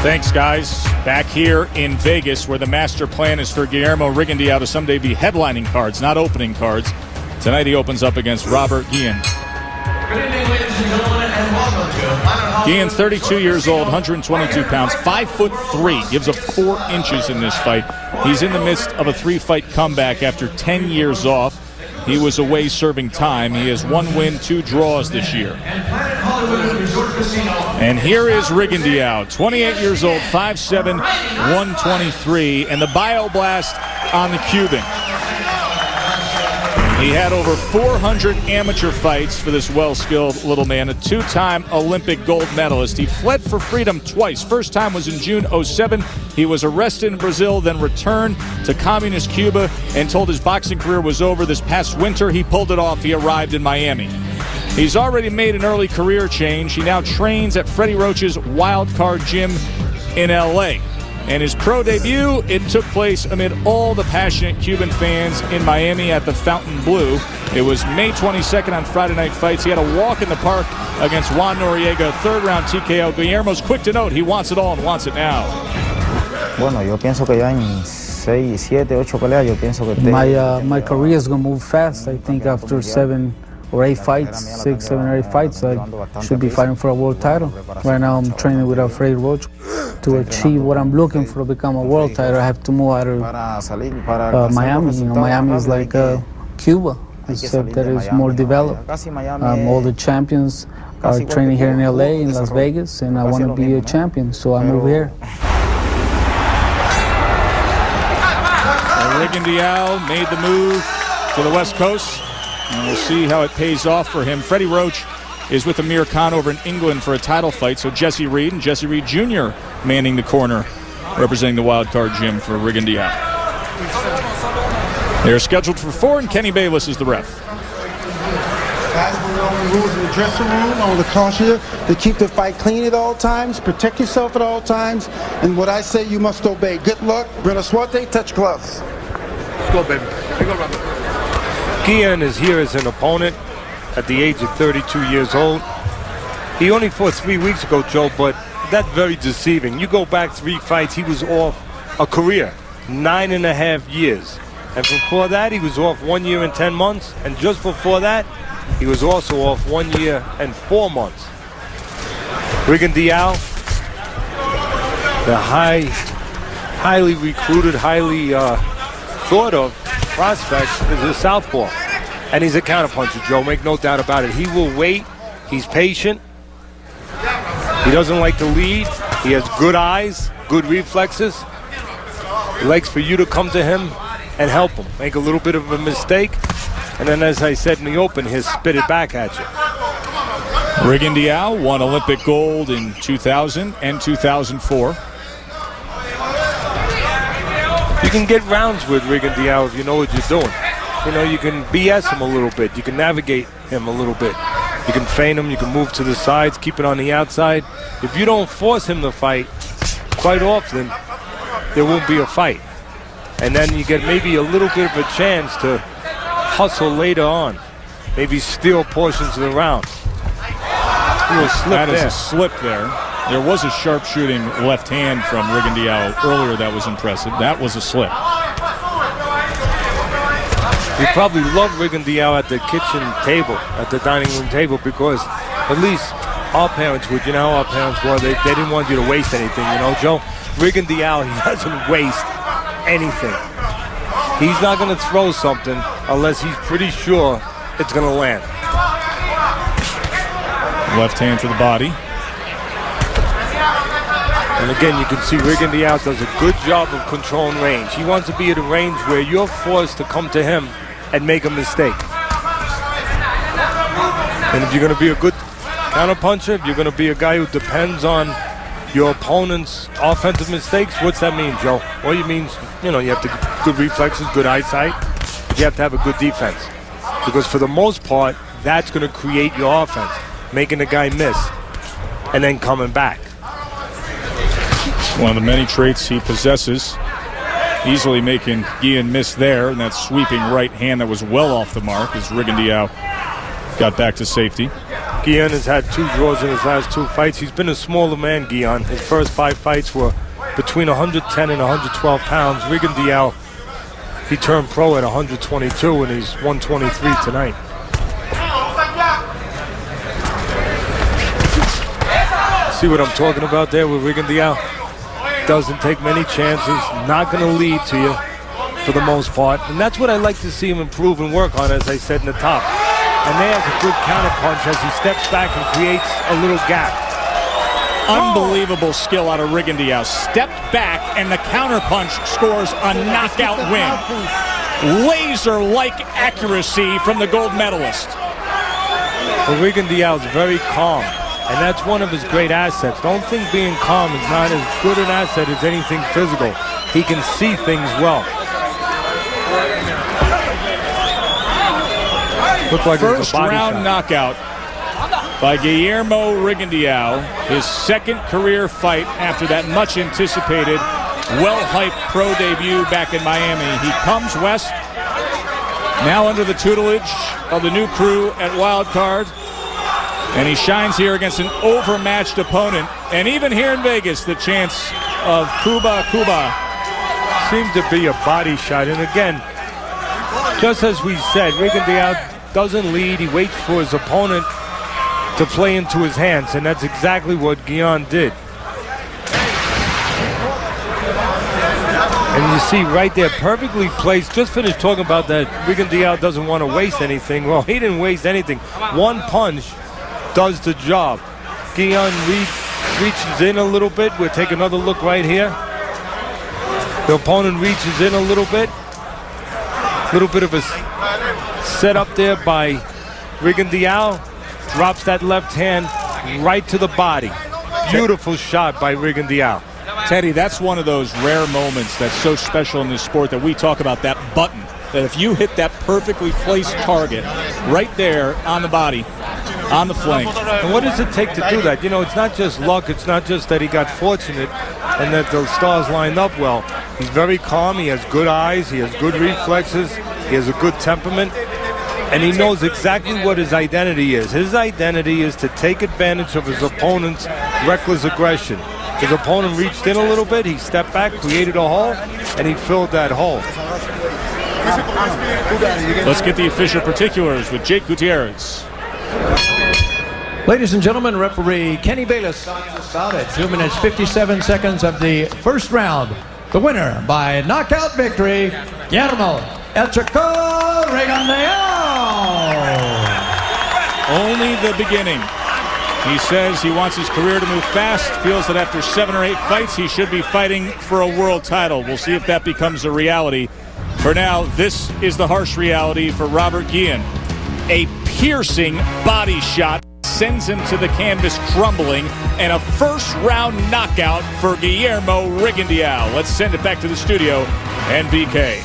Thanks, guys. Back here in Vegas, where the master plan is for Guillermo Rigondeaux to someday be headlining cards, not opening cards. Tonight he opens up against Robert Guillen. Guillen, 32 years old, 122 pounds, 5'3", gives up 4 inches in this fight. He's in the midst of a 3-fight comeback after 10 years off. He was away serving time. He has 1 win, 2 draws this year. And here is Rigondeaux, 28 years old, 5'7", 123, and the bioblast on the Cuban. He had over 400 amateur fights for this well-skilled little man, a 2-time Olympic gold medalist. He fled for freedom twice. First time was in June '07. He was arrested in Brazil, then returned to communist Cuba and told his boxing career was over. This past winter, he pulled it off. He arrived in Miami. He's already made an early career change. He now trains at Freddie Roach's Wild Card Gym in L.A. And his pro debut, it took place amid all the passionate Cuban fans in Miami at the Fountain Blue. It was May 22nd on Friday Night Fights. He had a walk in the park against Juan Noriega, 3rd-round TKO. Guillermo's quick to note he wants it all and wants it now. Bueno, yo pienso que ya en 6, 7, 8 peleas, yo pienso que my career is going to move fast. I think after 7 or 8 fights, 6, 7 or 8 fights, I should be fighting for a world title. Right now I'm training with Freddie Roach. To achieve what I'm looking for to become a world title, I have to move out of Miami. You know, Miami is like Cuba, except that it's more developed. All the champions are training here in LA, in Las Vegas, and I want to be a champion, so I move here. Rigondeaux made the move to the West Coast, and we'll see how it pays off for him. Freddie Roach is with Amir Khan over in England for a title fight, so Jesse Reed and Jesse Reed Jr. manning the corner, representing the Wild Card Gym for Rigondeaux. They're scheduled for 4, and Kenny Bayless is the ref. Guys, we're knowing rules in the dressing room. I want to caution you to keep the fight clean at all times, protect yourself at all times, and what I say you must obey. Good luck. Brenda Suarte, touch gloves. Let's go, baby. Here you go, Robert. Guillen is here as an opponent at the age of 32 years old. He only fought 3 weeks ago, Joe, but that's very deceiving. You go back 3 fights, he was off a career, 9.5 years. And before that, he was off 1 year and 10 months. And just before that, he was also off 1 year and 4 months. Rigondeaux, the highly recruited, highly thought of prospect, is a southpaw. And he's a counterpuncher, Joe, make no doubt about it. He will wait. He's patient. He doesn't like to lead. He has good eyes, good reflexes. He likes for you to come to him and help him. Make a little bit of a mistake, and then, as I said in the open, he'll spit it back at you. Rigondeaux won Olympic gold in 2000 and 2004. You can get rounds with Rigondeaux if you know what you're doing. You know, you can BS him a little bit. You can navigate him a little bit. You can feint him. You can move to the sides, keep it on the outside. If you don't force him to fight, quite often, there won't be a fight. And then you get maybe a little bit of a chance to hustle later on. Maybe steal portions of the round. That is a slip there. There was a sharpshooting left hand from Rigondeaux earlier that was impressive. That was a slip. You probably love Rigondeaux at the kitchen table, at the dining room table, because at least our parents would, you know how our parents were, they didn't want you to waste anything, you know, Joe? Rigondeaux, he doesn't waste anything. He's not going to throw something unless he's pretty sure it's going to land. Left hand to the body. And again, you can see Rigondeaux does a good job of controlling range. He wants to be at a range where you're forced to come to him and make a mistake. And if you're going to be a good counterpuncher, if you're going to be a guy who depends on your opponent's offensive mistakes, what's that mean, Joe? Well, it means, you know, you have to good reflexes, good eyesight. You have to have a good defense. Because for the most part, that's going to create your offense, making the guy miss and then coming back. One of the many traits he possesses, easily making Guillen miss there, and that sweeping right hand that was well off the mark as Rigondeaux got back to safety. Guillen has had 2 draws in his last 2 fights. He's been a smaller man, Guillen. His first 5 fights were between 110 and 112 pounds. Rigondeaux, he turned pro at 122, and he's 123 tonight. See what I'm talking about there with Rigondeaux? Doesn't take many chances, not going to lead to you for the most part. And that's what I like to see him improve and work on, as I said in the top. And there's a good counterpunch as he steps back and creates a little gap. Unbelievable skill out of Rigondeaux. Stepped back, and the counterpunch scores a knockout win. Laser-like accuracy from the gold medalist. Well, Rigondeaux is very calm, and that's one of his great assets. Don't think being calm is not as good an asset as anything physical. He can see things well. Looked like first round knockout by Guillermo Rigondeaux, his second career fight after that much anticipated, well-hyped pro debut back in Miami. He comes west, now under the tutelage of the new crew at Wildcard, and he shines here against an overmatched opponent. And even here in Vegas, the chance of Cuba. Seemed to be a body shot, and again, just as we said, Rigondeaux doesn't lead. He waits for his opponent to play into his hands, and that's exactly what Guillen did. And you see right there, perfectly placed. Just finished talking about that Rigondeaux doesn't want to waste anything. Well, he didn't waste anything. One punch does the job. Guillen reaches in a little bit. We'll take another look right here. The opponent reaches in a little bit. Little bit of a setup there by Rigondeaux. Drops that left hand right to the body. Beautiful shot by Rigondeaux. Teddy, that's one of those rare moments that's so special in this sport that we talk about, that button. That if you hit that perfectly placed target right there on the body, on the flank. And what does it take to do that? You know, it's not just luck. It's not just that he got fortunate and that the stars lined up well. He's very calm. He has good eyes. He has good reflexes. He has a good temperament. And he knows exactly what his identity is. His identity is to take advantage of his opponent's reckless aggression. His opponent reached in a little bit. He stepped back, created a hole, and he filled that hole. Let's get the official particulars with Jake Gutierrez. Ladies and gentlemen, referee Kenny Bayless about at 2 minutes 57 seconds of the first round. The winner by knockout victory, Guillermo Rigondeaux. Only the beginning. He says he wants his career to move fast, feels that after 7 or 8 fights he should be fighting for a world title. We'll see if that becomes a reality. For now, this is the harsh reality for Robert Guillen. A piercing body shot sends him to the canvas crumbling, and a first-round knockout for Guillermo Rigondeaux. Let's send it back to the studio and BK.